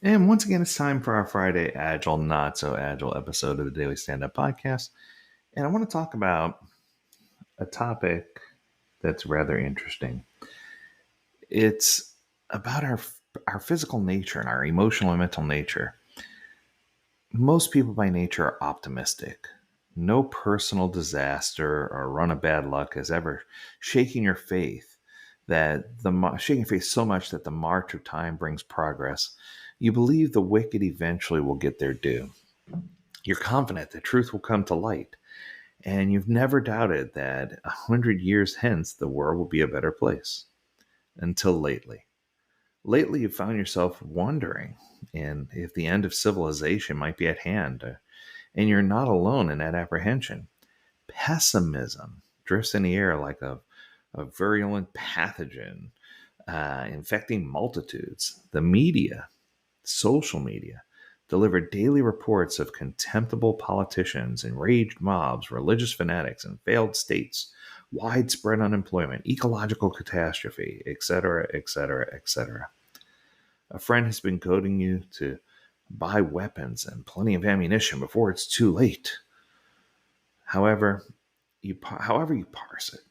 And once again, it's time for our Friday Agile, Not So Agile episode of the Daily Stand Up Podcast. And I want to talk about a topic that's rather interesting. It's about our physical nature and our emotional and mental nature. Most people by nature are optimistic. No personal disaster or run of bad luck has ever shaken your faith shaking your faith so much that the march of time brings progress. You believe the wicked eventually will get their due. You're confident that truth will come to light, and you've never doubted that 100 years hence the world will be a better place. Until lately. Lately, you've found yourself wondering if the end of civilization might be at hand, and you're not alone in that apprehension. Pessimism drifts in the air like a virulent pathogen infecting multitudes. The media, social media, deliver daily reports of contemptible politicians, enraged mobs, religious fanatics, and failed states, widespread unemployment, ecological catastrophe, etc., etc., etc. A friend has been goading you to buy weapons and plenty of ammunition before it's too late. However you parse it,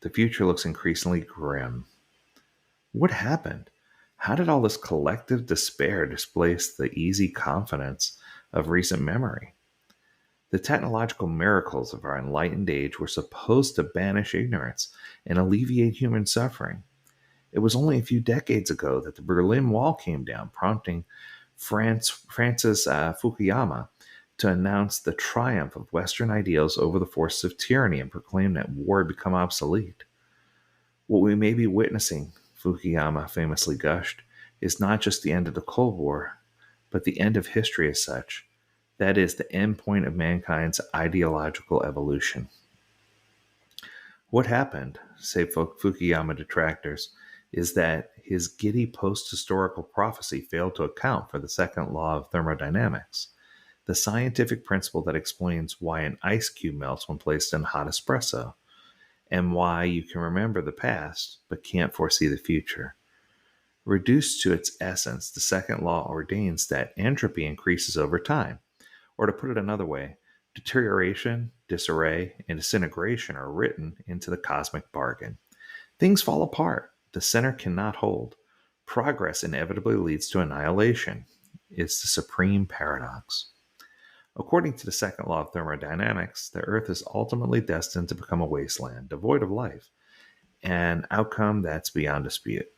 the future looks increasingly grim. What happened? How did all this collective despair displace the easy confidence of recent memory? The technological miracles of our enlightened age were supposed to banish ignorance and alleviate human suffering. It was only a few decades ago that the Berlin Wall came down, prompting Francis Fukuyama to announce the triumph of Western ideals over the forces of tyranny and proclaim that war had become obsolete. What we may be witnessing, Fukuyama famously gushed, is not just the end of the Cold War, but the end of history as such. That is the end point of mankind's ideological evolution. What happened, say Fukuyama detractors, is that his giddy post-historical prophecy failed to account for the second law of thermodynamics, the scientific principle that explains why an ice cube melts when placed in hot espresso, and why you can remember the past but can't foresee the future. Reduced to its essence, the second law ordains that entropy increases over time. Or to put it another way, deterioration, disarray, and disintegration are written into the cosmic bargain. Things fall apart. The center cannot hold. Progress inevitably leads to annihilation. It's the supreme paradox. According to the second law of thermodynamics, the Earth is ultimately destined to become a wasteland, devoid of life, an outcome that's beyond dispute.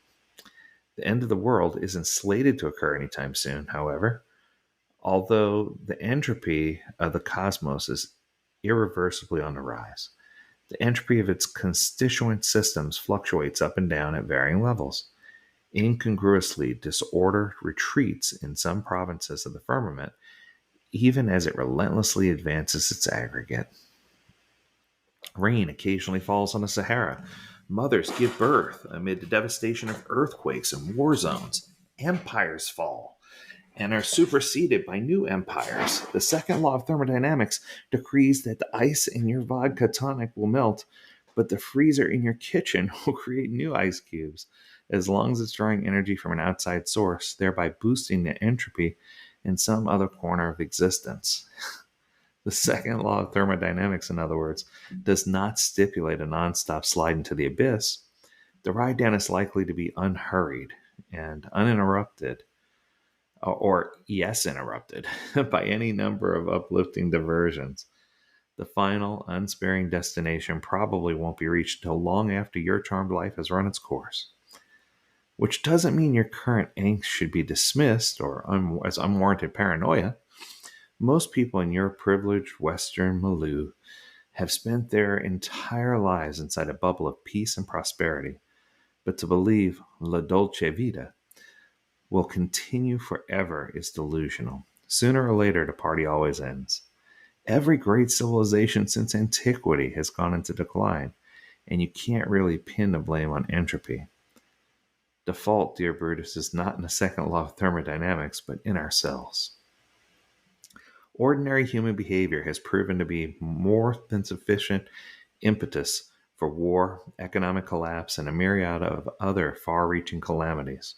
The end of the world isn't slated to occur anytime soon, however, although the entropy of the cosmos is irreversibly on the rise. The entropy of its constituent systems fluctuates up and down at varying levels. Incongruously, disorder retreats in some provinces of the firmament, even as it relentlessly advances its aggregate. Rain occasionally falls on the Sahara. Mothers give birth amid the devastation of earthquakes and war zones. Empires fall and are superseded by new empires. The second law of thermodynamics decrees that the ice in your vodka tonic will melt, but the freezer in your kitchen will create new ice cubes, as long as it's drawing energy from an outside source, thereby boosting the entropy in some other corner of existence. The second law of thermodynamics, in other words, does not stipulate a nonstop slide into the abyss. The ride down is likely to be unhurried and uninterrupted, or yes, interrupted, by any number of uplifting diversions. The final, unsparing destination probably won't be reached until long after your charmed life has run its course. Which doesn't mean your current angst should be dismissed or as unwarranted paranoia. Most people in your privileged Western milieu have spent their entire lives inside a bubble of peace and prosperity. But to believe la dolce vita will continue forever is delusional. Sooner or later, the party always ends. Every great civilization since antiquity has gone into decline, and you can't really pin the blame on entropy. The fault, dear Brutus, is not in the second law of thermodynamics, but in ourselves. Ordinary human behavior has proven to be more than sufficient impetus for war, economic collapse, and a myriad of other far-reaching calamities.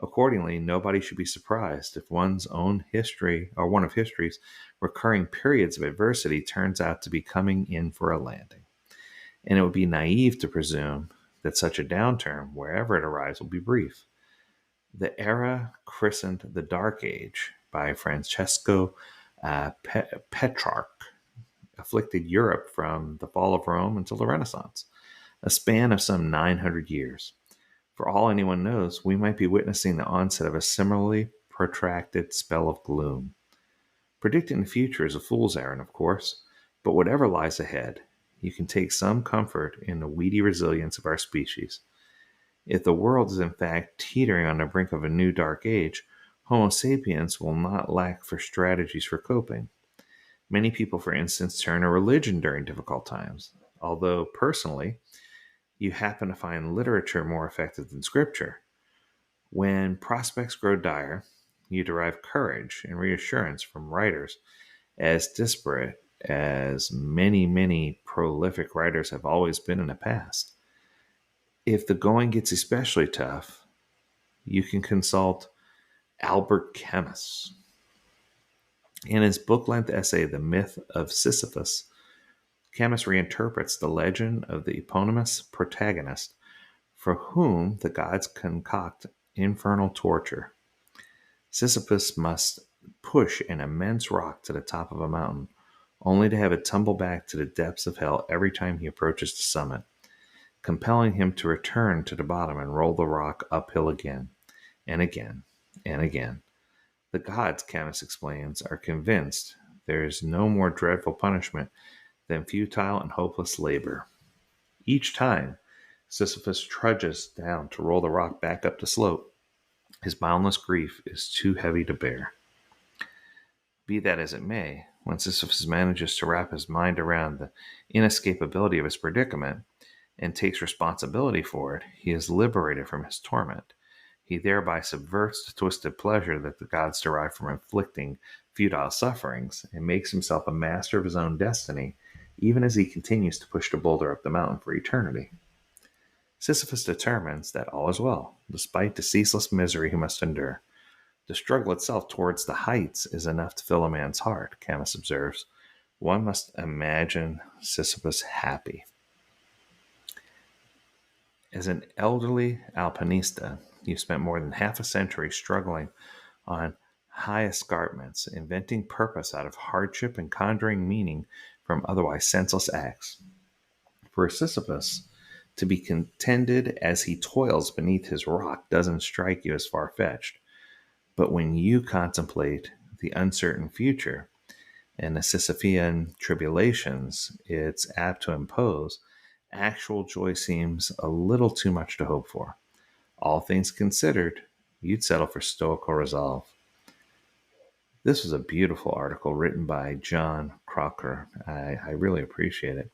Accordingly, nobody should be surprised if one's own history or one of history's recurring periods of adversity turns out to be coming in for a landing. And it would be naive to presume that such a downturn, wherever it arrives, will be brief. The era christened the Dark Age by Francesco Petrarch afflicted Europe from the fall of Rome until the Renaissance, a span of some 900 years. For all anyone knows, we might be witnessing the onset of a similarly protracted spell of gloom. Predicting the future is a fool's errand, of course, but whatever lies ahead, you can take some comfort in the weedy resilience of our species. If the world is in fact teetering on the brink of a new dark age, Homo sapiens will not lack for strategies for coping. Many people, for instance, turn to religion during difficult times, although personally, you happen to find literature more effective than scripture. When prospects grow dire, you derive courage and reassurance from writers as disparate as many, many prolific writers have always been in the past. If the going gets especially tough, you can consult Albert Camus. In his book-length essay, The Myth of Sisyphus, Camus reinterprets the legend of the eponymous protagonist for whom the gods concoct infernal torture. Sisyphus must push an immense rock to the top of a mountain, only to have it tumble back to the depths of hell every time he approaches the summit, compelling him to return to the bottom and roll the rock uphill again, and again, and again. The gods, Camus explains, are convinced there is no more dreadful punishment than futile and hopeless labor. Each time, Sisyphus trudges down to roll the rock back up the slope. His boundless grief is too heavy to bear. Be that as it may, when Sisyphus manages to wrap his mind around the inescapability of his predicament and takes responsibility for it, he is liberated from his torment. He thereby subverts the twisted pleasure that the gods derive from inflicting futile sufferings and makes himself a master of his own destiny, even as he continues to push the boulder up the mountain for eternity. Sisyphus determines that all is well, despite the ceaseless misery he must endure. The struggle itself towards the heights is enough to fill a man's heart, Camus observes. One must imagine Sisyphus happy. As an elderly alpinista, you've spent more than half a century struggling on high escarpments, inventing purpose out of hardship and conjuring meaning from otherwise senseless acts. For Sisyphus, to be contented as he toils beneath his rock doesn't strike you as far-fetched. But when you contemplate the uncertain future and the Sisyphean tribulations it's apt to impose, actual joy seems a little too much to hope for. All things considered, you'd settle for stoical resolve. This was a beautiful article written by John Crocker. I really appreciate it.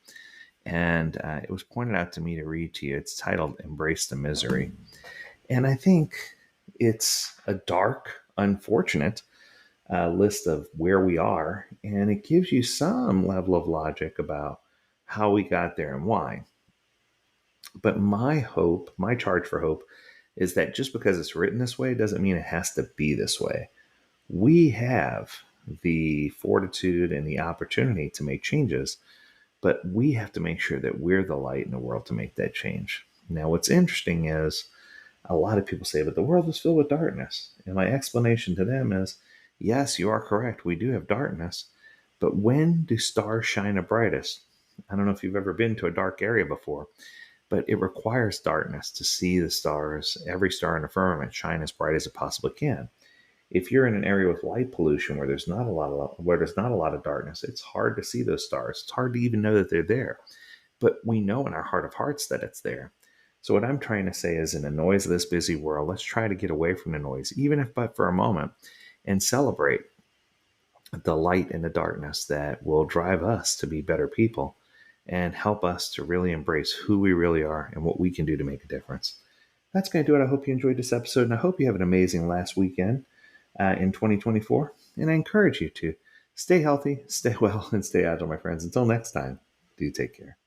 And it was pointed out to me to read to you. It's titled Embrace the Misery. And I think it's a dark, unfortunate list of where we are, and it gives you some level of logic about how we got there and why. But my hope, my charge for hope, is that just because it's written this way doesn't mean it has to be this way. We have the fortitude and the opportunity to make changes, but we have to make sure that we're the light in the world to make that change. Now, what's interesting is a lot of people say, but the world is filled with darkness. And my explanation to them is, yes, you are correct. We do have darkness. But when do stars shine the brightest? I don't know if you've ever been to a dark area before, but it requires darkness to see the stars, every star in the firmament, shine as bright as it possibly can. If you're in an area with light pollution where there's not a lot of darkness, it's hard to see those stars. It's hard to even know that they're there. But we know in our heart of hearts that it's there. So what I'm trying to say is, in the noise of this busy world, let's try to get away from the noise, even if but for a moment, and celebrate the light in the darkness that will drive us to be better people and help us to really embrace who we really are and what we can do to make a difference. That's going to do it. I hope you enjoyed this episode, and I hope you have an amazing last weekend in 2024. And I encourage you to stay healthy, stay well, and stay agile, my friends. Until next time, do take care.